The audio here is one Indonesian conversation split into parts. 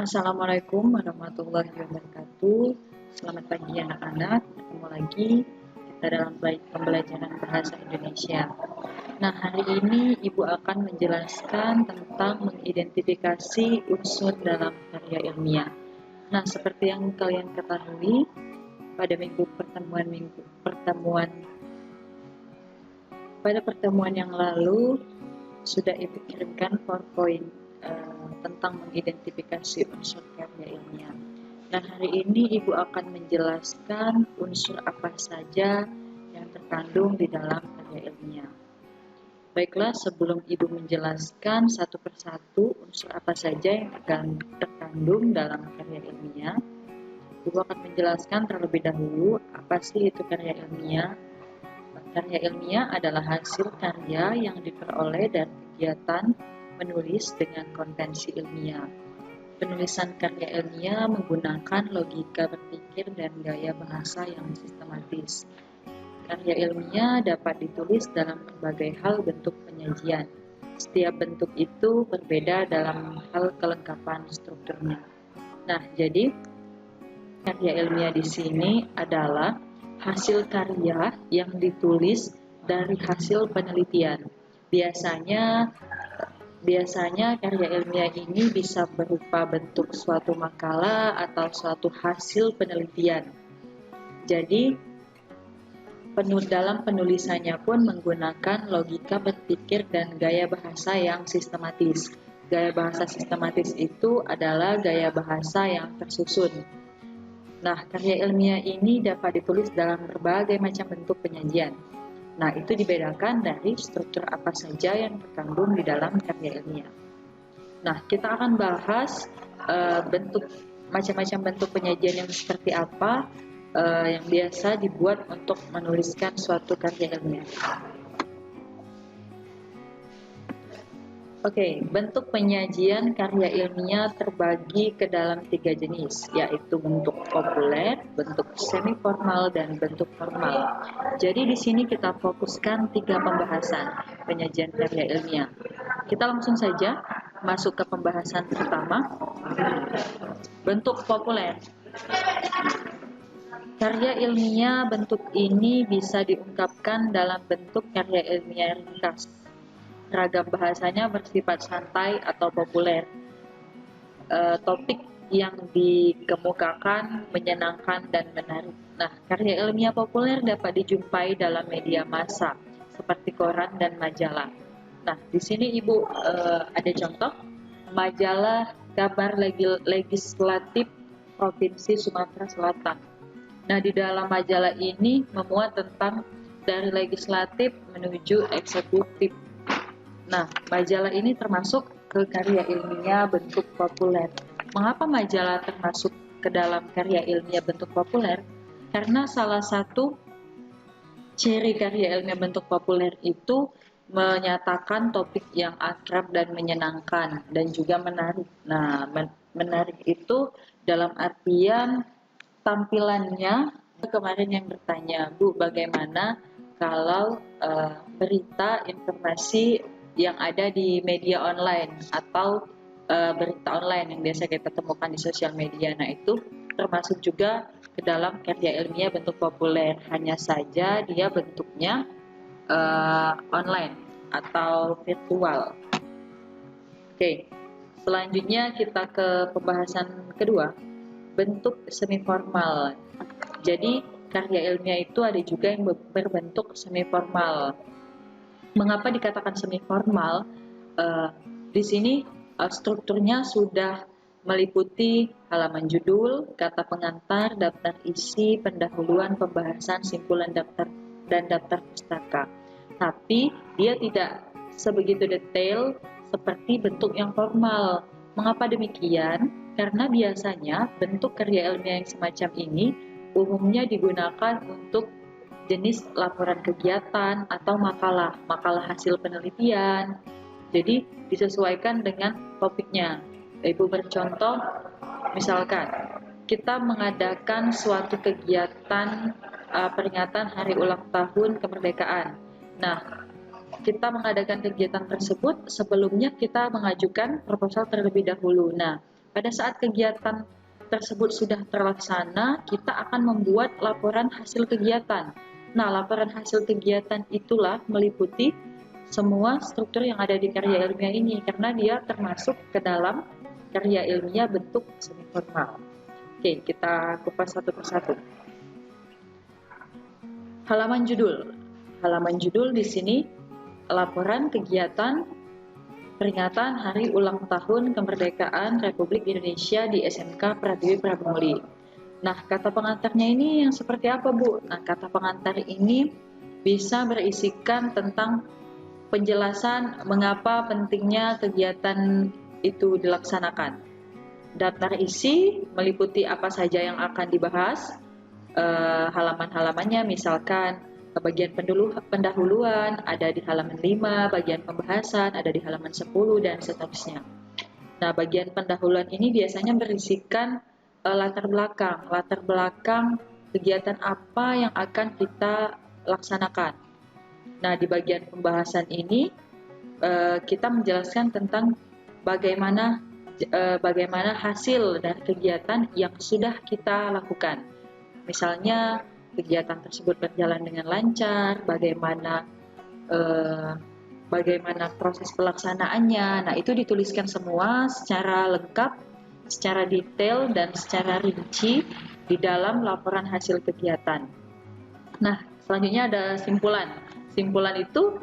Assalamualaikum warahmatullahi wabarakatuh. Selamat pagi anak-anak. Ketemu lagi kita dalam pembelajaran bahasa Indonesia. Nah, hari ini Ibu akan menjelaskan tentang mengidentifikasi unsur dalam karya ilmiah. Nah, seperti yang kalian ketahui, pada pertemuan yang lalu sudah Ibu kirimkan PowerPoint tentang mengidentifikasi unsur karya ilmiah. Dan hari ini Ibu akan menjelaskan unsur apa saja yang terkandung di dalam karya ilmiah. Baiklah, sebelum Ibu menjelaskan satu persatu unsur apa saja yang terkandung dalam karya ilmiah, Ibu akan menjelaskan terlebih dahulu apa sih itu karya ilmiah. Karya ilmiah adalah hasil karya yang diperoleh dari kegiatan menulis dengan konvensi ilmiah. Penulisan karya ilmiah menggunakan logika berpikir dan gaya bahasa yang sistematis. Karya ilmiah dapat ditulis dalam berbagai hal bentuk penyajian. Setiap bentuk itu berbeda dalam hal kelengkapan strukturnya. Nah, jadi karya ilmiah di sini adalah hasil karya yang ditulis dari hasil penelitian. Biasanya karya ilmiah ini bisa berupa bentuk suatu makalah atau suatu hasil penelitian. Jadi, dalam penulisannya pun menggunakan logika berpikir dan gaya bahasa yang sistematis. Gaya bahasa sistematis itu adalah gaya bahasa yang tersusun. Nah, karya ilmiah ini dapat ditulis dalam berbagai macam bentuk penyajian. Nah, itu dibedakan dari struktur apa saja yang terkandung di dalam karya ilmiah. Nah, kita akan bahas macam-macam bentuk penyajian yang seperti apa yang biasa dibuat untuk menuliskan suatu karya ilmiah. Oke, bentuk penyajian karya ilmiah terbagi ke dalam 3 jenis, yaitu bentuk populer, bentuk semi formal, dan bentuk formal. Jadi di sini kita fokuskan 3 pembahasan penyajian karya ilmiah. Kita langsung saja masuk ke pembahasan pertama, bentuk populer. Karya ilmiah bentuk ini bisa diungkapkan dalam bentuk karya ilmiah ringkas. Ragam bahasanya bersifat santai atau populer. Topik yang dikemukakan menyenangkan dan menarik. Nah, karya ilmiah populer dapat dijumpai dalam media massa seperti koran dan majalah. Nah, di sini Ibu ada contoh majalah kabar legislatif Provinsi Sumatera Selatan. Nah, di dalam majalah ini memuat tentang dari legislatif menuju eksekutif. Nah, majalah ini termasuk ke karya ilmiah bentuk populer. Mengapa majalah termasuk ke dalam karya ilmiah bentuk populer? Karena salah satu ciri karya ilmiah bentuk populer itu menyatakan topik yang akrab dan menyenangkan dan juga menarik. Nah, menarik itu dalam artian tampilannya. Kemarin yang bertanya, Bu, bagaimana kalau berita informasi yang ada di media online atau berita online yang biasa kita temukan di sosial media. Nah, itu termasuk juga ke dalam karya ilmiah bentuk populer, hanya saja dia bentuknya online atau virtual. Oke, selanjutnya kita ke pembahasan kedua, bentuk semi formal. Jadi karya ilmiah itu ada juga yang berbentuk semi formal. Mengapa dikatakan semi formal? Di sini strukturnya sudah meliputi halaman judul, kata pengantar, daftar isi, pendahuluan, pembahasan, simpulan daftar dan daftar pustaka. Tapi dia tidak sebegitu detail seperti bentuk yang formal. Mengapa demikian? Karena biasanya bentuk karya ilmiah yang semacam ini umumnya digunakan untuk jenis laporan kegiatan atau makalah hasil penelitian. Jadi disesuaikan dengan topiknya. Ibu bercontoh, misalkan kita mengadakan suatu kegiatan peringatan hari ulang tahun kemerdekaan. Nah, kita mengadakan kegiatan tersebut sebelumnya kita mengajukan proposal terlebih dahulu. Nah, Pada saat kegiatan tersebut sudah terlaksana, kita akan membuat laporan hasil kegiatan. Nah, laporan hasil kegiatan itulah meliputi semua struktur yang ada di karya ilmiah ini, karena dia termasuk ke dalam karya ilmiah bentuk semi formal. Oke, kita kupas satu persatu. Halaman judul. Halaman judul di sini laporan kegiatan peringatan Hari Ulang Tahun Kemerdekaan Republik Indonesia di SMK Pratiwi Prabumuli. Nah, kata pengantarnya ini yang seperti apa, Bu? Nah, kata pengantar ini bisa berisikan tentang penjelasan mengapa pentingnya kegiatan itu dilaksanakan. Daftar isi meliputi apa saja yang akan dibahas, halaman-halamannya misalkan bagian pendahuluan ada di halaman 5, bagian pembahasan ada di halaman 10, dan seterusnya. Nah, bagian pendahuluan ini biasanya berisikan latar belakang kegiatan apa yang akan kita laksanakan. Nah, di bagian pembahasan ini kita menjelaskan tentang bagaimana hasil dari kegiatan yang sudah kita lakukan. Misalnya kegiatan tersebut berjalan dengan lancar, bagaimana proses pelaksanaannya. Nah, itu dituliskan semua secara lengkap, secara detail, dan secara rinci di dalam laporan hasil kegiatan. Nah, selanjutnya ada simpulan. Simpulan itu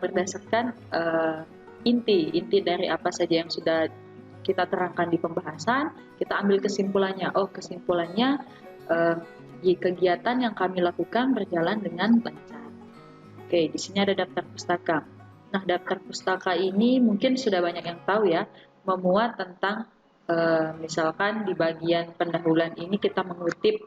berdasarkan inti dari apa saja yang sudah kita terangkan di pembahasan, kita ambil kesimpulannya. Oh, kesimpulannya kegiatan yang kami lakukan berjalan dengan lancar. Oke, di sini ada daftar pustaka. Nah, daftar pustaka ini mungkin sudah banyak yang tahu ya, memuat tentang misalkan di bagian pendahuluan ini kita mengutip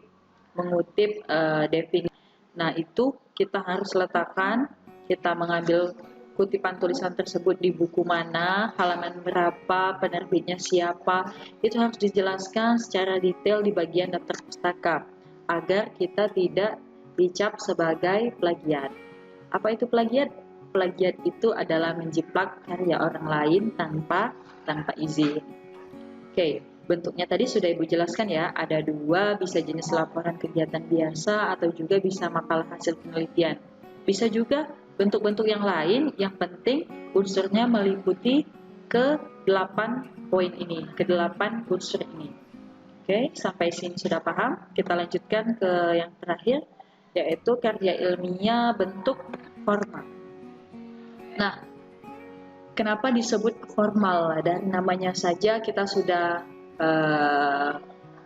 definisi. Nah, itu kita harus letakkan, kita mengambil kutipan tulisan tersebut di buku mana, halaman berapa, penerbitnya siapa, itu harus dijelaskan secara detail di bagian daftar pustaka agar kita tidak dicap sebagai plagiat. Apa itu plagiat? Plagiat itu adalah menjiplak karya orang lain tanpa izin. Oke, bentuknya tadi sudah Ibu jelaskan ya, ada dua, bisa jenis laporan kegiatan biasa atau juga bisa makalah hasil penelitian. Bisa juga bentuk-bentuk yang lain, yang penting unsurnya meliputi ke 8 poin ini, ke 8 unsur ini. Oke, sampai sini sudah paham? Kita lanjutkan ke yang terakhir, yaitu karya ilmiah bentuk formal. Nah, kenapa disebut formal? Dari namanya saja kita sudah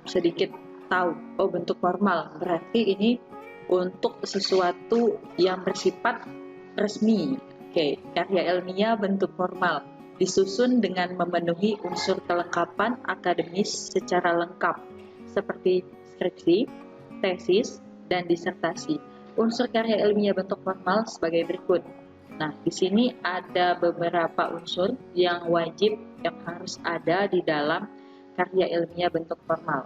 sedikit tahu, oh bentuk formal, berarti ini untuk sesuatu yang bersifat resmi. Oke, karya ilmiah bentuk formal disusun dengan memenuhi unsur kelengkapan akademis secara lengkap, seperti skripsi, tesis, dan disertasi. Unsur karya ilmiah bentuk formal sebagai berikut. Nah, di sini ada beberapa unsur yang wajib, yang harus ada di dalam karya ilmiah bentuk formal.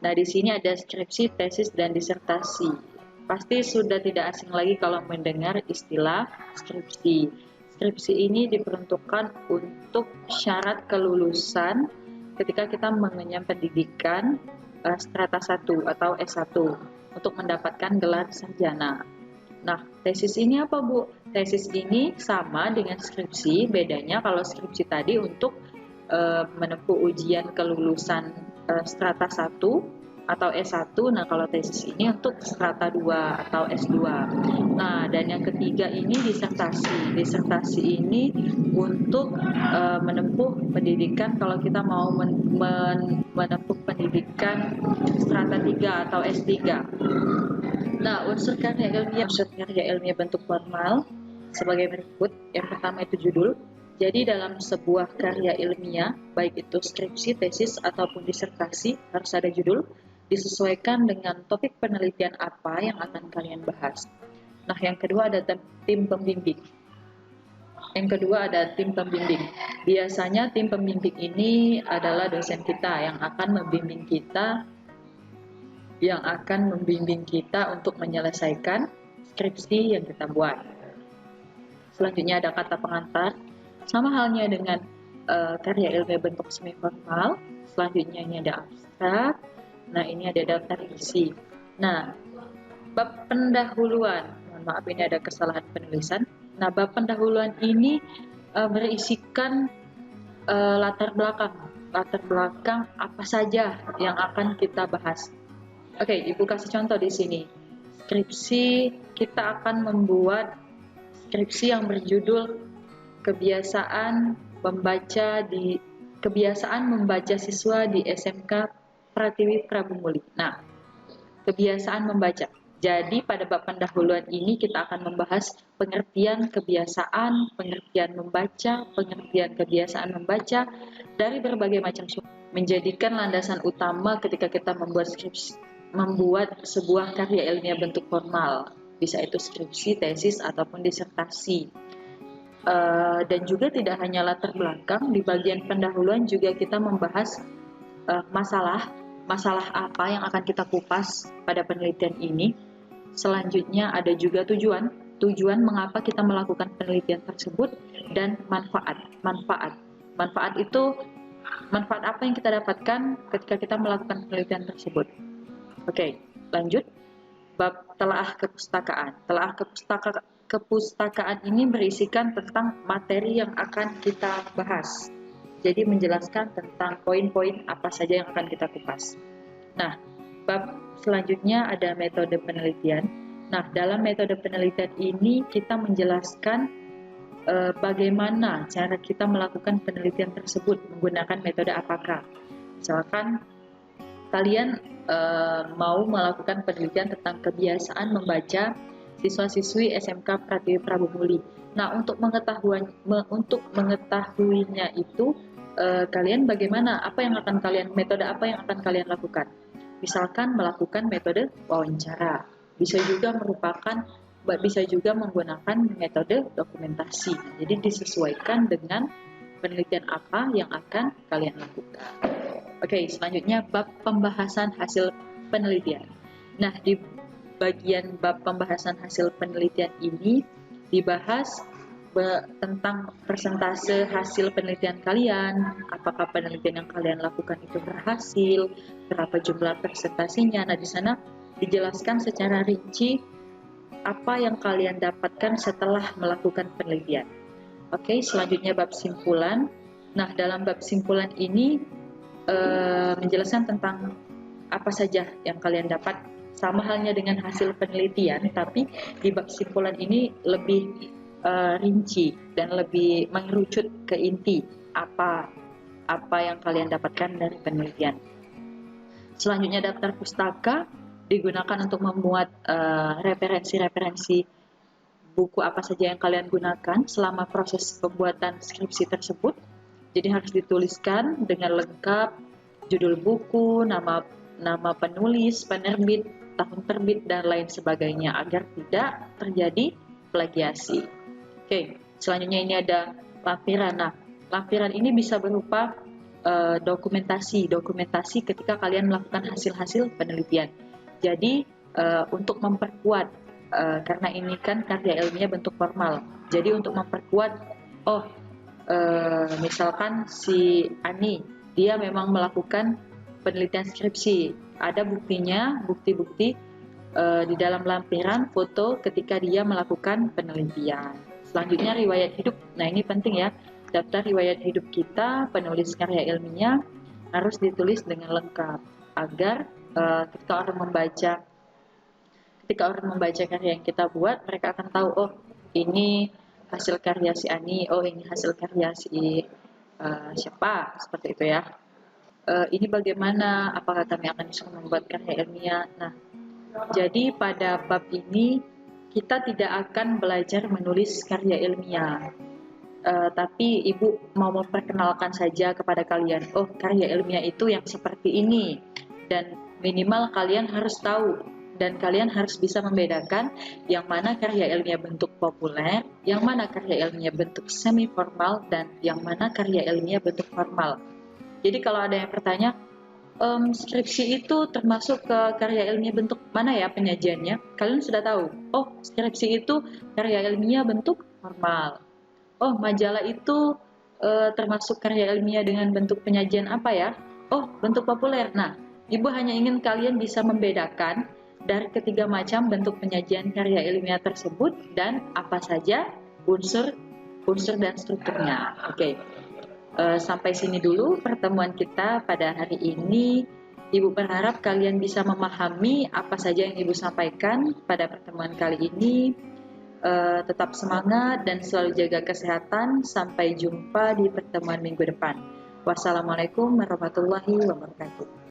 Nah, di sini ada skripsi, tesis, dan disertasi. Pasti sudah tidak asing lagi kalau mendengar istilah skripsi. Skripsi ini diperuntukkan untuk syarat kelulusan ketika kita mengenyam pendidikan strata 1 atau S1 untuk mendapatkan gelar sarjana. Nah, tesis ini apa, Bu? Tesis ini sama dengan skripsi, bedanya kalau skripsi tadi untuk menempuh ujian kelulusan strata 1 atau S1, nah kalau tesis ini untuk strata 2 atau S2. Nah, dan yang ketiga ini disertasi. Disertasi ini untuk menempuh pendidikan kalau kita mau menempuh pendidikan strata 3 atau S3. Nah, unsur karya ilmiah bentuk formal sebagai berikut. Yang pertama itu judul. Jadi dalam sebuah karya ilmiah, baik itu skripsi, tesis, ataupun disertasi, harus ada judul, disesuaikan dengan topik penelitian apa yang akan kalian bahas. Nah, yang kedua ada tim pembimbing. Biasanya tim pembimbing ini adalah dosen kita yang akan membimbing kita untuk menyelesaikan skripsi yang kita buat. Selanjutnya ada kata pengantar. Sama halnya dengan karya ilmiah bentuk semi formal, Selanjutnya ini ada abstrak. Nah, ini ada daftar isi. Nah, bab pendahuluan. Mohon maaf, ini ada kesalahan penulisan. Nah, bab pendahuluan ini berisikan latar belakang apa saja yang akan kita bahas. Oke, Ibu kasih contoh di sini. Skripsi, kita akan membuat skripsi yang berjudul kebiasaan membaca siswa di SMK Pratiwi Prabumuli. Nah, kebiasaan membaca. Jadi pada bab pendahuluan ini kita akan membahas pengertian kebiasaan, pengertian membaca, pengertian kebiasaan membaca dari berbagai macam sumber, menjadikan landasan utama ketika kita membuat sebuah karya ilmiah bentuk formal, bisa itu skripsi, tesis, ataupun disertasi. Dan juga tidak hanya latar belakang, di bagian pendahuluan juga kita membahas masalah apa yang akan kita kupas pada penelitian ini. Selanjutnya ada juga tujuan mengapa kita melakukan penelitian tersebut, dan manfaat apa yang kita dapatkan ketika kita melakukan penelitian tersebut. Oke, lanjut. Bab telaah kepustakaan. Kepustakaan ini berisikan tentang materi yang akan kita bahas. Jadi menjelaskan tentang poin-poin apa saja yang akan kita kupas. Nah, bab selanjutnya ada metode penelitian. Nah, dalam metode penelitian ini kita menjelaskan bagaimana cara kita melakukan penelitian tersebut, menggunakan metode apakah. Misalkan kalian mau melakukan penelitian tentang kebiasaan membaca siswa-siswi SMK Pratiwi Prabumuli. Nah, untuk mengetahuinya itu kalian bagaimana, metode apa yang akan kalian lakukan? Misalkan melakukan metode wawancara, bisa juga menggunakan metode dokumentasi. Jadi disesuaikan dengan penelitian apa yang akan kalian lakukan. Oke, selanjutnya bab pembahasan hasil penelitian. Nah, di bagian bab pembahasan hasil penelitian ini dibahas tentang persentase hasil penelitian kalian, apakah penelitian yang kalian lakukan itu berhasil, berapa jumlah presentasinya. Nah, di sana dijelaskan secara rinci apa yang kalian dapatkan setelah melakukan penelitian. Oke, selanjutnya bab simpulan. Nah, dalam bab simpulan ini menjelaskan tentang apa saja yang kalian dapat, sama halnya dengan hasil penelitian, tapi di bab simpulan ini lebih rinci dan lebih mengerucut ke inti apa yang kalian dapatkan dari penelitian. Selanjutnya daftar pustaka digunakan untuk memuat referensi-referensi buku apa saja yang kalian gunakan selama proses pembuatan skripsi tersebut. Jadi harus dituliskan dengan lengkap judul buku, nama penulis, penerbit, tahun terbit, dan lain sebagainya agar tidak terjadi plagiasi. Oke, selanjutnya ini ada lampiran. Nah, lampiran ini bisa berupa dokumentasi ketika kalian melakukan hasil-hasil penelitian. Jadi untuk memperkuat, karena ini kan karya ilmiah bentuk formal. Jadi untuk memperkuat, misalkan si Ani, dia memang melakukan penelitian skripsi, ada buktinya, bukti-bukti di dalam lampiran foto ketika dia melakukan penelitian. Selanjutnya riwayat hidup. Nah, ini penting ya, daftar riwayat hidup kita, penulis karya ilmiah harus ditulis dengan lengkap agar ketika orang membaca karya yang kita buat, mereka akan tahu, oh ini hasil karya si Ani, oh ini hasil karya si siapa, seperti itu ya. Ini bagaimana, apakah kami akan bisa membuat karya ilmiah. Nah, jadi pada bab ini kita tidak akan belajar menulis karya ilmiah, tapi Ibu mau memperkenalkan saja kepada kalian, oh karya ilmiah itu yang seperti ini, dan minimal kalian harus tahu dan kalian harus bisa membedakan yang mana karya ilmiah bentuk populer, yang mana karya ilmiah bentuk semi formal, dan yang mana karya ilmiah bentuk formal. Jadi kalau ada yang bertanya, skripsi itu termasuk ke karya ilmiah bentuk mana ya penyajiannya? Kalian sudah tahu, oh skripsi itu karya ilmiah bentuk formal. Oh majalah itu termasuk karya ilmiah dengan bentuk penyajian apa ya? Oh, bentuk populer. Nah, Ibu hanya ingin kalian bisa membedakan dari ketiga macam bentuk penyajian karya ilmiah tersebut dan apa saja unsur dan strukturnya. Oke. Sampai sini dulu pertemuan kita pada hari ini. Ibu berharap kalian bisa memahami apa saja yang Ibu sampaikan pada pertemuan kali ini. Tetap semangat dan selalu jaga kesehatan. Sampai jumpa di pertemuan minggu depan. Wassalamualaikum warahmatullahi wabarakatuh.